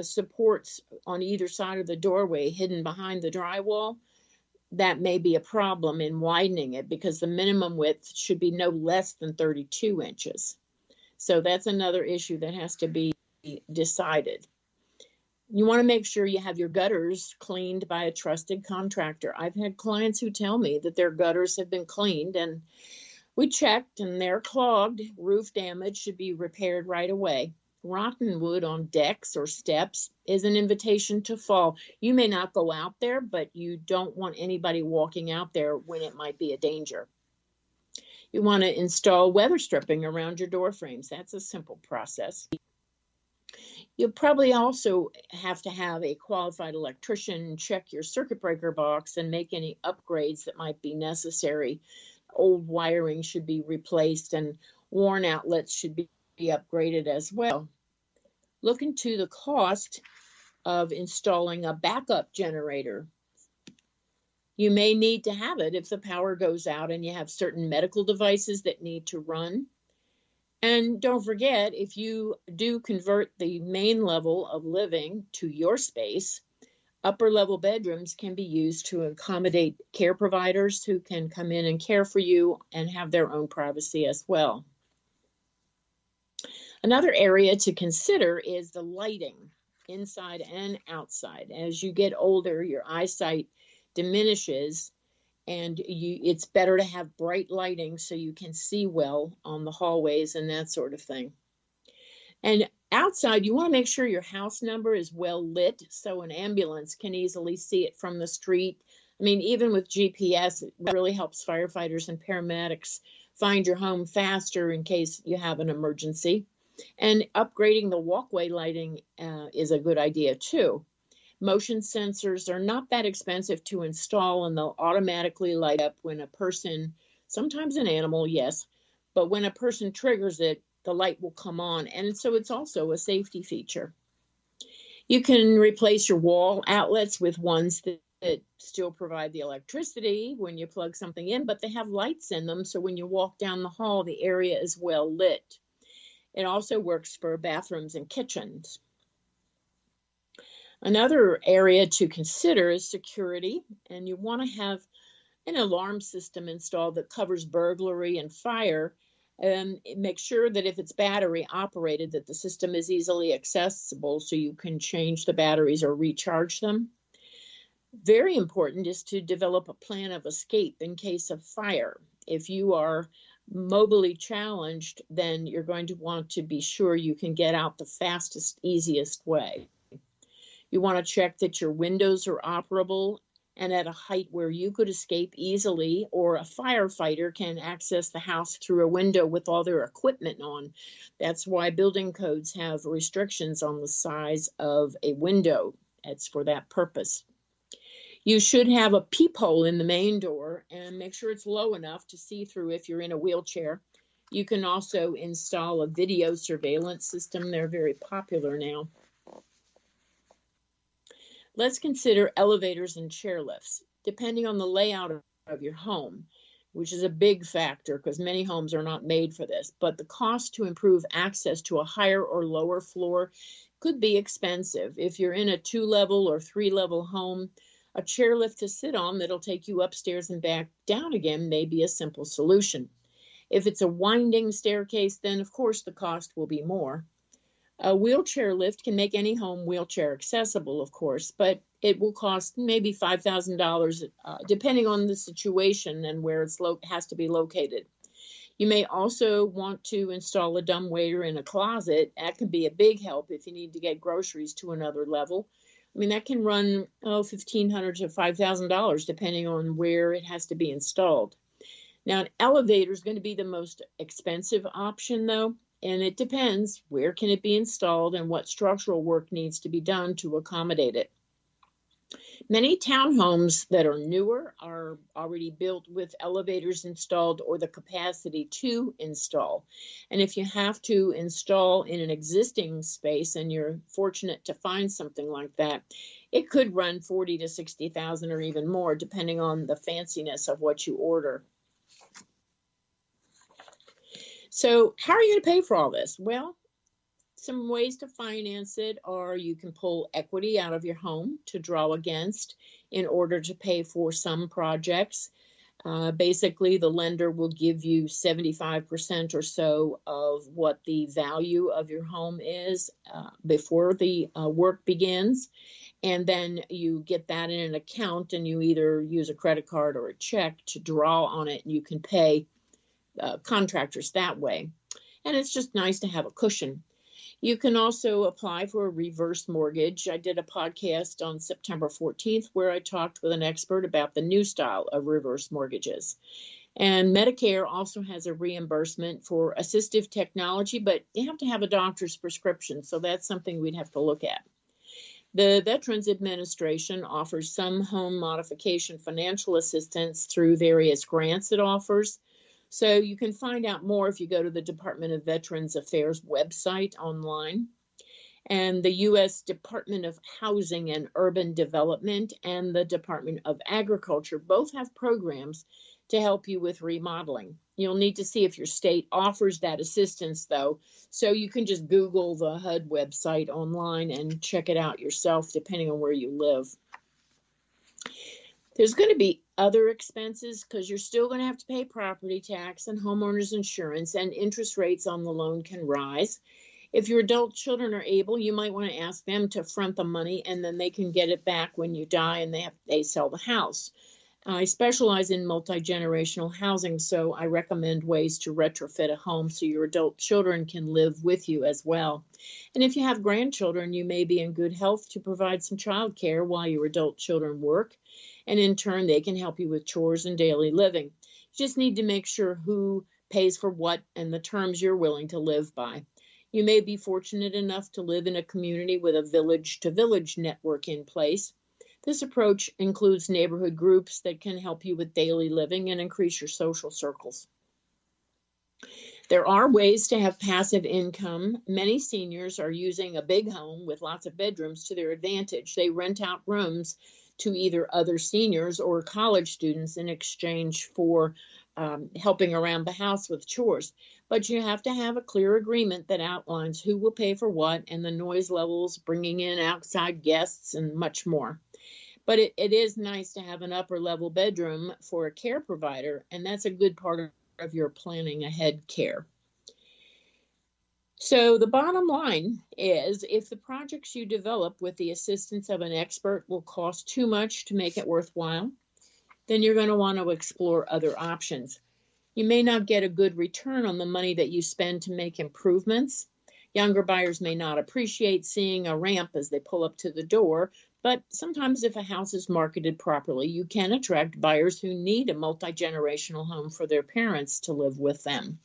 supports on either side of the doorway hidden behind the drywall, that may be a problem in widening it, because the minimum width should be no less than 32 inches. So that's another issue that has to be decided. You want to make sure you have your gutters cleaned by a trusted contractor. I've had clients who tell me that their gutters have been cleaned, and we checked and they're clogged. Roof damage should be repaired right away. Rotten wood on decks or steps is an invitation to fall. You may not go out there, but you don't want anybody walking out there when it might be a danger. You want to install weather stripping around your door frames. That's a simple process. You'll probably also have to have a qualified electrician check your circuit breaker box and make any upgrades that might be necessary. Old wiring should be replaced and worn outlets should be upgraded as well. Look into the cost of installing a backup generator. You may need to have it if the power goes out and you have certain medical devices that need to run. And don't forget, if you do convert the main level of living to your space, upper level bedrooms can be used to accommodate care providers who can come in and care for you and have their own privacy as well. Another area to consider is the lighting, inside and outside. As you get older, your eyesight diminishes, and it's better to have bright lighting so you can see well on the hallways and that sort of thing. And outside, you want to make sure your house number is well lit so an ambulance can easily see it from the street. I mean, even with GPS, it really helps firefighters and paramedics find your home faster in case you have an emergency. And upgrading the walkway lighting is a good idea too. Motion sensors are not that expensive to install, and they'll automatically light up when a person, sometimes an animal, yes, but when a person triggers it, the light will come on. And so it's also a safety feature. You can replace your wall outlets with ones that still provide the electricity when you plug something in, but they have lights in them, so when you walk down the hall, the area is well lit. It also works for bathrooms and kitchens. Another area to consider is security, and you want to have an alarm system installed that covers burglary and fire, and make sure that if it's battery operated, that the system is easily accessible so you can change the batteries or recharge them. Very important is to develop a plan of escape in case of fire. If you are mobily challenged, then you're going to want to be sure you can get out the fastest, easiest way. You want to check that your windows are operable and at a height where you could escape easily, or a firefighter can access the house through a window with all their equipment on. That's why building codes have restrictions on the size of a window. It's for that purpose. You should have a peephole in the main door and make sure it's low enough to see through if you're in a wheelchair. You can also install a video surveillance system. They're very popular now. Let's consider elevators and chairlifts, depending on the layout of your home, which is a big factor because many homes are not made for this. But the cost to improve access to a higher or lower floor could be expensive. If you're in a 2-level or 3-level home, a chairlift to sit on that'll take you upstairs and back down again may be a simple solution. If it's a winding staircase, then of course the cost will be more. A wheelchair lift can make any home wheelchair accessible, of course, but it will cost maybe $5,000 depending on the situation and where it has to be located. You may also want to install a dumbwaiter in a closet. That can be a big help if you need to get groceries to another level. I mean, that can run $1,500 to $5,000 depending on where it has to be installed. Now, an elevator is going to be the most expensive option, though, and it depends where can it be installed and what structural work needs to be done to accommodate it. Many townhomes that are newer are already built with elevators installed or the capacity to install. And if you have to install in an existing space and you're fortunate to find something like that, it could run $40,000 to $60,000 or even more, depending on the fanciness of what you order. So how are you going to pay for all this? Well, Some ways to finance it are you can pull equity out of your home to draw against in order to pay for some projects. Basically, the lender will give you 75% or so of what the value of your home is before the work begins. And then you get that in an account and you either use a credit card or a check to draw on it, and you can pay contractors that way. And it's just nice to have a cushion. You can also apply for a reverse mortgage. I did a podcast on September 14th where I talked with an expert about the new style of reverse mortgages. And Medicare also has a reimbursement for assistive technology, but you have to have a doctor's prescription, so that's something we'd have to look at. The Veterans Administration offers some home modification financial assistance through various grants it offers. So you can find out more if you go to the Department of Veterans Affairs website online. And the U.S. Department of Housing and Urban Development and the Department of Agriculture both have programs to help you with remodeling. You'll need to see if your state offers that assistance, though, so you can just Google the HUD website online and check it out yourself, depending on where you live. There's going to be other expenses because you're still going to have to pay property tax and homeowners insurance, and interest rates on the loan can rise. If your adult children are able, you might want to ask them to front the money, and then they can get it back when you die and they sell the house. I specialize in multi-generational housing, so I recommend ways to retrofit a home so your adult children can live with you as well. And if you have grandchildren, you may be in good health to provide some child care while your adult children work. And in turn, they can help you with chores and daily living. You just need to make sure who pays for what and the terms you're willing to live by. You may be fortunate enough to live in a community with a village-to-village network in place. This approach includes neighborhood groups that can help you with daily living and increase your social circles. There are ways to have passive income. Many seniors are using a big home with lots of bedrooms to their advantage. They rent out rooms to either other seniors or college students in exchange for helping around the house with chores. But you have to have a clear agreement that outlines who will pay for what and the noise levels, bringing in outside guests, and much more. But it is nice to have an upper level bedroom for a care provider, and that's a good part of your planning ahead care. So the bottom line is, if the projects you develop with the assistance of an expert will cost too much to make it worthwhile, then you're going to want to explore other options. You may not get a good return on the money that you spend to make improvements. Younger buyers may not appreciate seeing a ramp as they pull up to the door, but sometimes if a house is marketed properly, you can attract buyers who need a multi-generational home for their parents to live with them.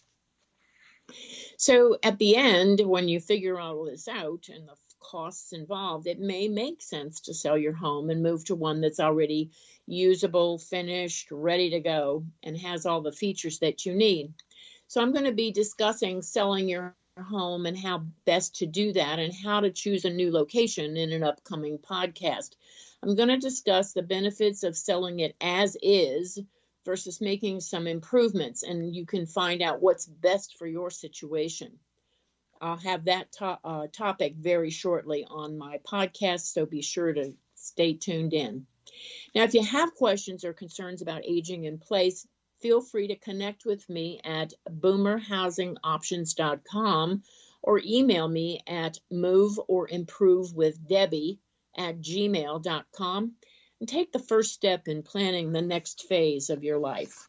So at the end, when you figure all this out and the costs involved, it may make sense to sell your home and move to one that's already usable, finished, ready to go, and has all the features that you need. So I'm going to be discussing selling your home and how best to do that and how to choose a new location in an upcoming podcast. I'm going to discuss the benefits of selling it as is versus making some improvements, and you can find out what's best for your situation. I'll have that topic very shortly on my podcast, so be sure to stay tuned in. Now, if you have questions or concerns about aging in place, feel free to connect with me at boomerhousingoptions.com or email me at moveorimprovewithdebbie@gmail.com and take the first step in planning the next phase of your life.